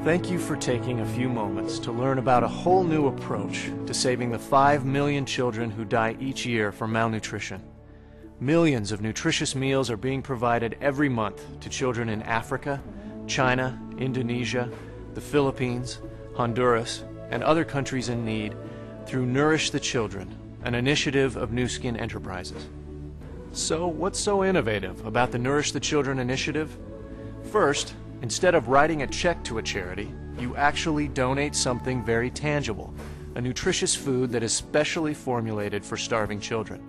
Thank you for taking a few moments to learn about a whole new approach to saving the 5 million children who die each year from malnutrition. Millions of nutritious meals are being provided every month to children in Africa, China, Indonesia, the Philippines, Honduras, and other countries in need through Nourish the Children, an initiative of Nu Skin Enterprises. So, what's so innovative about the Nourish the Children initiative? First, instead of writing a check to a charity, you actually donate something very tangible, a nutritious food that is specially formulated for starving children.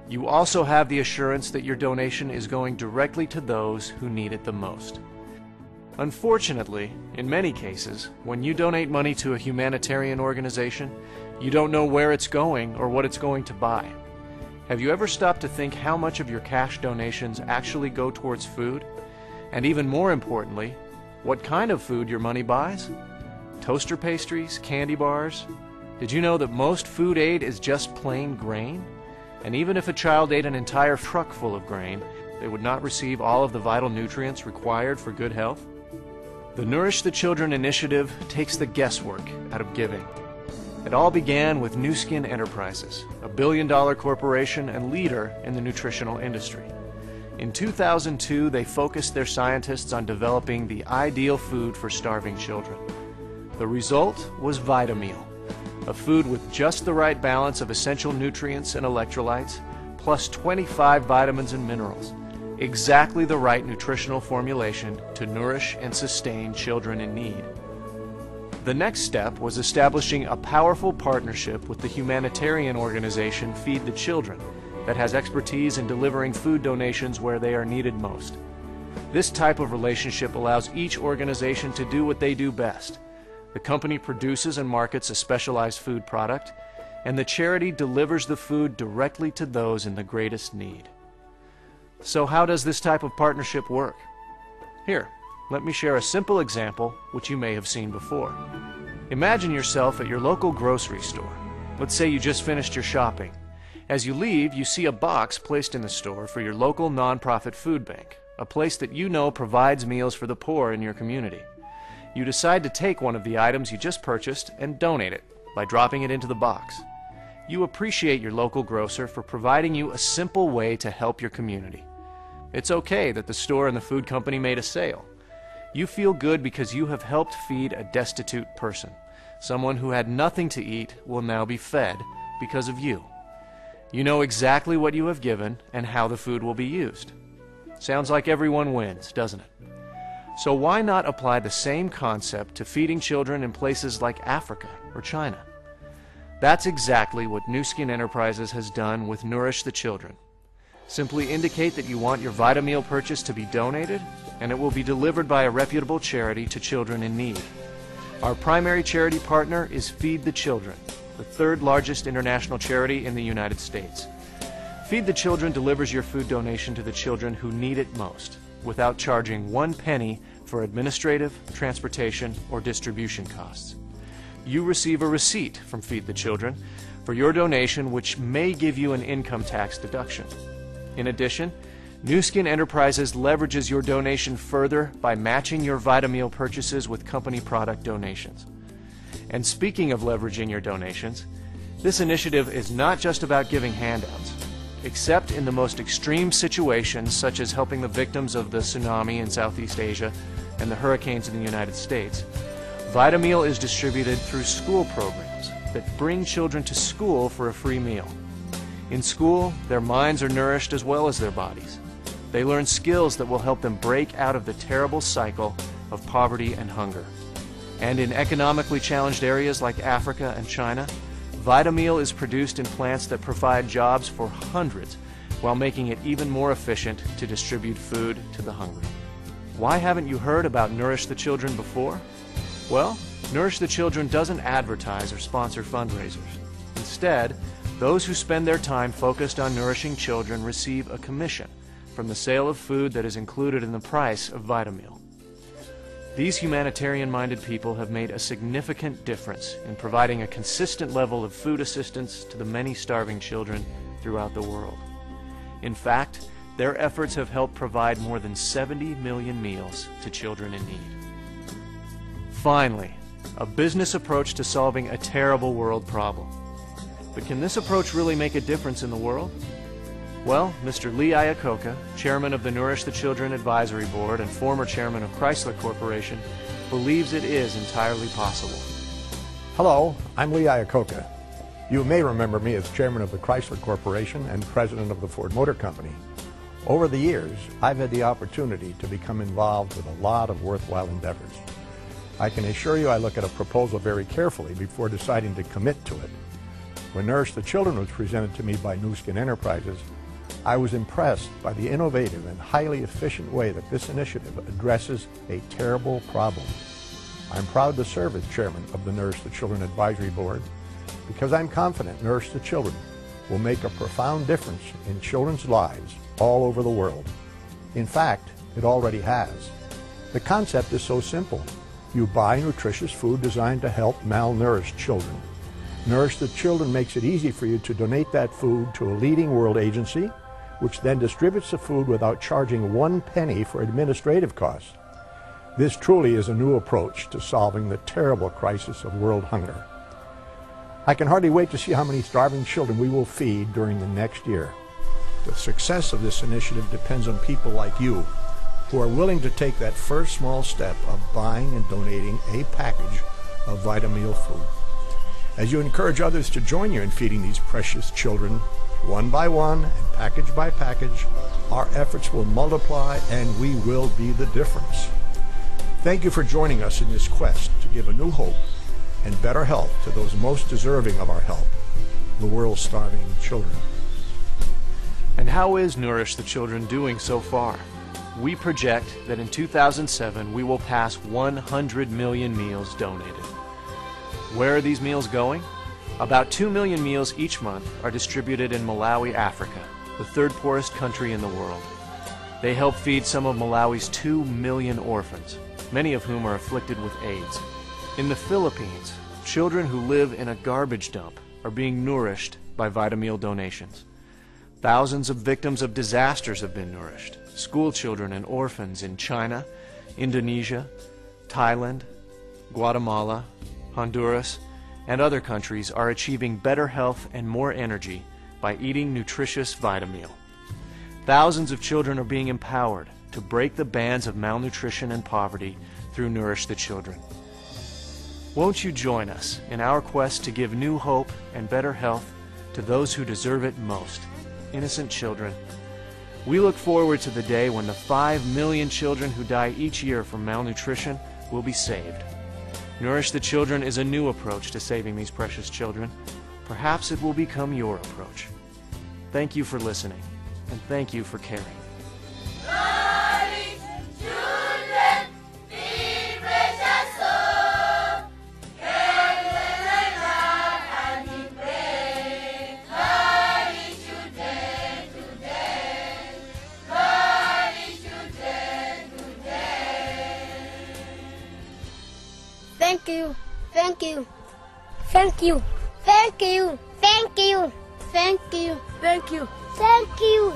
You also have the assurance that your donation is going directly to those who need it the most. Unfortunately, in many cases, when you donate money to a humanitarian organization, you don't know where it's going or what it's going to buy. Have you ever stopped to think how much of your cash donations actually go towards food? And even more importantly, what kind of food your money buys? Toaster pastries, candy bars? Did you know that most food aid is just plain grain? And even if a child ate an entire truck full of grain, they would not receive all of the vital nutrients required for good health? The Nourish the Children initiative takes the guesswork out of giving. It all began with Nu Skin Enterprises, a billion-dollar corporation and leader in the nutritional industry. In 2002, they focused their scientists on developing the ideal food for starving children. The result was Vitameal, a food with just the right balance of essential nutrients and electrolytes, plus 25 vitamins and minerals, exactly the right nutritional formulation to nourish and sustain children in need. The next step was establishing a powerful partnership with the humanitarian organization Feed the Children, that has expertise in delivering food donations where they are needed most. This type of relationship allows each organization to do what they do best. The company produces and markets a specialized food product, and the charity delivers the food directly to those in the greatest need. So how does this type of partnership work? Here, let me share a simple example which you may have seen before. Imagine yourself at your local grocery store. Let's say you just finished your shopping. As you leave, you see a box placed in the store for your local nonprofit food bank, a place that you know provides meals for the poor in your community. You decide to take one of the items you just purchased and donate it by dropping it into the box. You appreciate your local grocer for providing you a simple way to help your community. It's okay that the store and the food company made a sale. You feel good because you have helped feed a destitute person. Someone who had nothing to eat will now be fed because of you. You know exactly what you have given and how the food will be used. Sounds like everyone wins, doesn't it? So why not apply the same concept to feeding children in places like Africa or China? That's exactly what Nu Skin Enterprises has done with Nourish the Children. Simply indicate that you want your Vitameal purchase to be donated, and it will be delivered by a reputable charity to children in need. Our primary charity partner is Feed the Children, the third largest international charity in the United States. Feed the Children delivers your food donation to the children who need it most, without charging 1 penny for administrative, transportation, or distribution costs. You receive a receipt from Feed the Children for your donation, which may give you an income tax deduction. In addition, Nu Skin Enterprises leverages your donation further by matching your Vitameal purchases with company product donations. And speaking of leveraging your donations, this initiative is not just about giving handouts. Except in the most extreme situations, such as helping the victims of the tsunami in Southeast Asia and the hurricanes in the United States, Vitameal is distributed through school programs that bring children to school for a free meal. In school, their minds are nourished as well as their bodies. They learn skills that will help them break out of the terrible cycle of poverty and hunger. And in economically challenged areas like Africa and China, Vitameal is produced in plants that provide jobs for hundreds while making it even more efficient to distribute food to the hungry. Why haven't you heard about Nourish the Children before? Well, Nourish the Children doesn't advertise or sponsor fundraisers. Instead, those who spend their time focused on nourishing children receive a commission from the sale of food that is included in the price of Vitameal. These humanitarian-minded people have made a significant difference in providing a consistent level of food assistance to the many starving children throughout the world. In fact, their efforts have helped provide more than 70 million meals to children in need. Finally, a business approach to solving a terrible world problem. But can this approach really make a difference in the world? Well, Mr. Lee Iacocca, chairman of the Nourish the Children Advisory Board and former chairman of Chrysler Corporation, believes it is entirely possible. Hello, I'm Lee Iacocca. You may remember me as chairman of the Chrysler Corporation and president of the Ford Motor Company. Over the years, I've had the opportunity to become involved with a lot of worthwhile endeavors. I can assure you I look at a proposal very carefully before deciding to commit to it. When Nourish the Children was presented to me by New Skin Enterprises, I was impressed by the innovative and highly efficient way that this initiative addresses a terrible problem. I'm proud to serve as chairman of the Nourish the Children Advisory Board because I'm confident Nourish the Children will make a profound difference in children's lives all over the world. In fact, it already has. The concept is so simple. You buy nutritious food designed to help malnourished children. Nourish the Children makes it easy for you to donate that food to a leading world agency, which then distributes the food without charging 1 penny for administrative costs. This truly is a new approach to solving the terrible crisis of world hunger. I can hardly wait to see how many starving children we will feed during the next year. The success of this initiative depends on people like you, who are willing to take that first small step of buying and donating a package of Vitameal food. As you encourage others to join you in feeding these precious children, one by one and package by package, our efforts will multiply and we will be the difference. Thank you for joining us in this quest to give a new hope and better health to those most deserving of our help, the world's starving children. And how is Nourish the Children doing so far? We project that in 2007 we will pass 100 million meals donated. Where are these meals going? About 2 million meals each month are distributed in Malawi, Africa, the third poorest country in the world. They help feed some of Malawi's 2 million orphans, many of whom are afflicted with AIDS. In the Philippines, children who live in a garbage dump are being nourished by Vitameal donations. Thousands of victims of disasters have been nourished. School children and orphans in China, Indonesia, Thailand, Guatemala, Honduras, and other countries are achieving better health and more energy by eating nutritious Vitameal. Thousands of children are being empowered to break the bands of malnutrition and poverty through Nourish the Children. Won't you join us in our quest to give new hope and better health to those who deserve it most, innocent children? We look forward to the day when the 5 million children who die each year from malnutrition will be saved. Nourish the Children is a new approach to saving these precious children. Perhaps it will become your approach. Thank you for listening, and thank you for caring. Thank you, thank you, thank you, thank you, thank you, thank you, thank you, thank you.